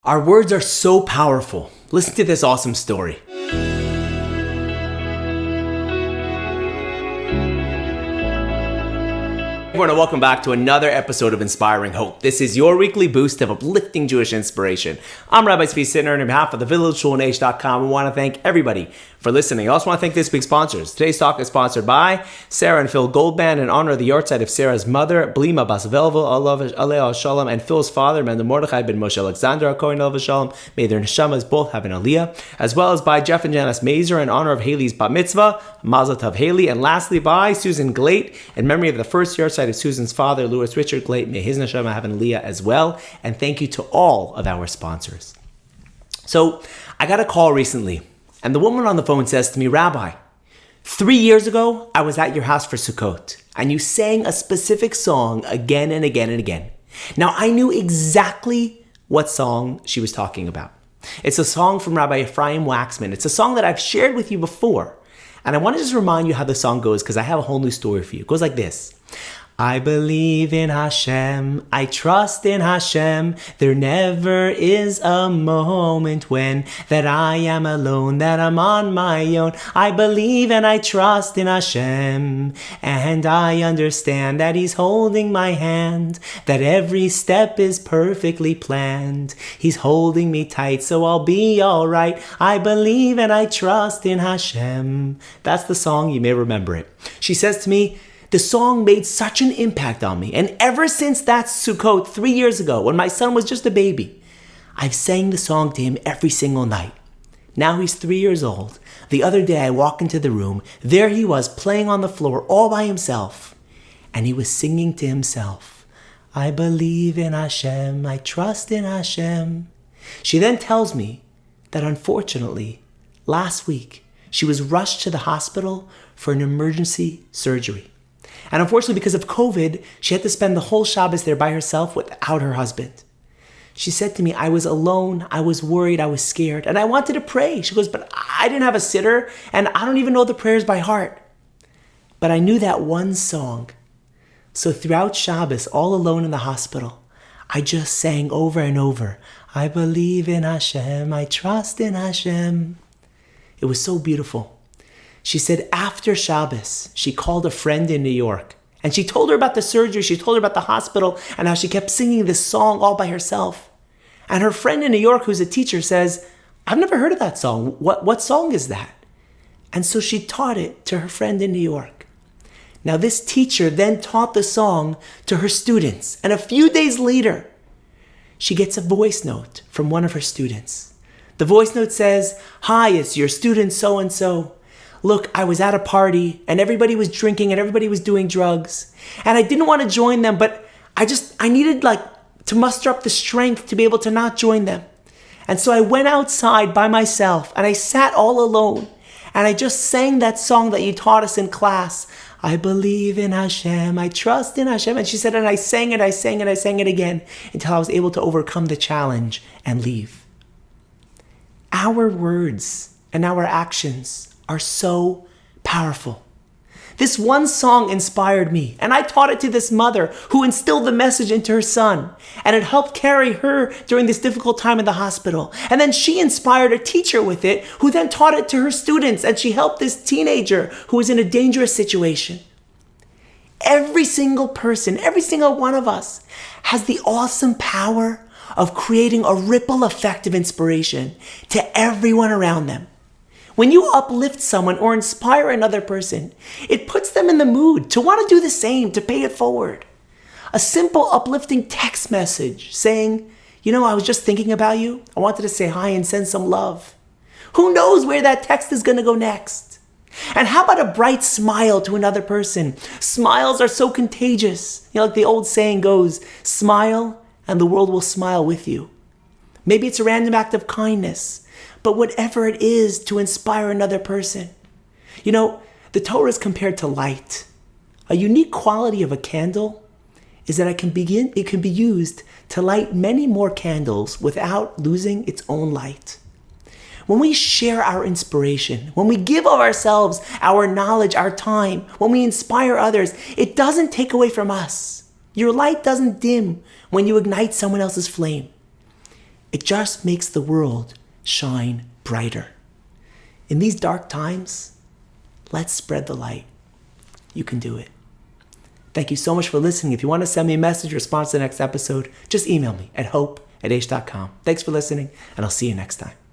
Our words are so powerful. Listen to this awesome story. Everyone, and welcome back to another episode of Inspiring Hope. This is your weekly boost of uplifting Jewish inspiration. I'm Rabbi Tzvi Sytner, and on behalf of thevillageshulnh.com, we want to thank everybody for listening. I also want to thank this week's sponsors. Today's talk is sponsored by Sarah and Phil Goldband in honor of the yahrzeit of Sarah's mother, Blima Bas Velvo, Aleh Shalom, and Phil's father, Mendel Mordechai ben Moshe Alexander Cohen Aleh Shalom. May their neshamas both have an aliyah. As well as by Jeff and Janice Mazer in honor of Haley's bat mitzvah, Mazel Tov Haley. And lastly by Susan Glate in memory of the first yahrzeit of Susan's father, Louis Richard Glate. May his neshama have an aliyah as well. And thank you to all of our sponsors. So I got a call recently, and the woman on the phone says to me, Rabbi, 3 years ago, I was at your house for Sukkot, and you sang a specific song again and again and again. Now, I knew exactly what song she was talking about. It's a song from Rabbi Ephraim Waxman. It's a song that I've shared with you before, and I want to just remind you how the song goes, because I have a whole new story for you. It goes like this. I believe in Hashem, I trust in Hashem, there never is a moment when that I am alone, that I'm on my own. I believe and I trust in Hashem, and I understand that He's holding my hand, that every step is perfectly planned. He's holding me tight so I'll be alright. I believe and I trust in Hashem. That's the song, you may remember it. She says to me, the song made such an impact on me. And ever since that Sukkot 3 years ago, when my son was just a baby, I've sang the song to him every single night. Now he's 3 years old. The other day I walked into the room. There he was playing on the floor all by himself. And he was singing to himself, I believe in Hashem, I trust in Hashem. She then tells me that unfortunately, last week, she was rushed to the hospital for an emergency surgery. And unfortunately, because of COVID, she had to spend the whole Shabbos there by herself without her husband. She said to me, I was alone, I was worried, I was scared, and I wanted to pray. She goes, but I didn't have a sitter, and I don't even know the prayers by heart. But I knew that one song. So throughout Shabbos, all alone in the hospital, I just sang over and over, I believe in Hashem, I trust in Hashem. It was so beautiful. She said after Shabbos, she called a friend in New York and she told her about the surgery. She told her about the hospital and how she kept singing this song all by herself. And her friend in New York, who's a teacher, says, I've never heard of that song. What song is that? And so she taught it to her friend in New York. Now this teacher then taught the song to her students. And a few days later, she gets a voice note from one of her students. The voice note says, hi, it's your student so-and-so. Look, I was at a party and everybody was drinking and everybody was doing drugs. And I didn't want to join them, but I needed to muster up the strength to be able to not join them. And so I went outside by myself and I sat all alone and I just sang that song that you taught us in class. I believe in Hashem, I trust in Hashem. And she said, and I sang it again until I was able to overcome the challenge and leave. Our words and our actions are so powerful. This one song inspired me, and I taught it to this mother who instilled the message into her son, and it helped carry her during this difficult time in the hospital. And then she inspired a teacher with it, who then taught it to her students, and she helped this teenager who was in a dangerous situation. Every single person, every single one of us has the awesome power of creating a ripple effect of inspiration to everyone around them. When you uplift someone or inspire another person, it puts them in the mood to want to do the same, to pay it forward. A simple uplifting text message saying, I was just thinking about you. I wanted to say hi and send some love. Who knows where that text is going to go next? And how about a bright smile to another person? Smiles are so contagious. Like the old saying goes, smile and the world will smile with you. Maybe it's a random act of kindness. But whatever it is to inspire another person. The Torah is compared to light. A unique quality of a candle is that it can be used to light many more candles without losing its own light. When we share our inspiration, when we give of ourselves, our knowledge, our time, when we inspire others, it doesn't take away from us. Your light doesn't dim when you ignite someone else's flame. It just makes the world shine brighter. In these dark times, let's spread the light. You can do it. Thank you so much for listening. If you want to send me a message or response to the next episode, just email me at hope@h.com. Thanks for listening, and I'll see you next time.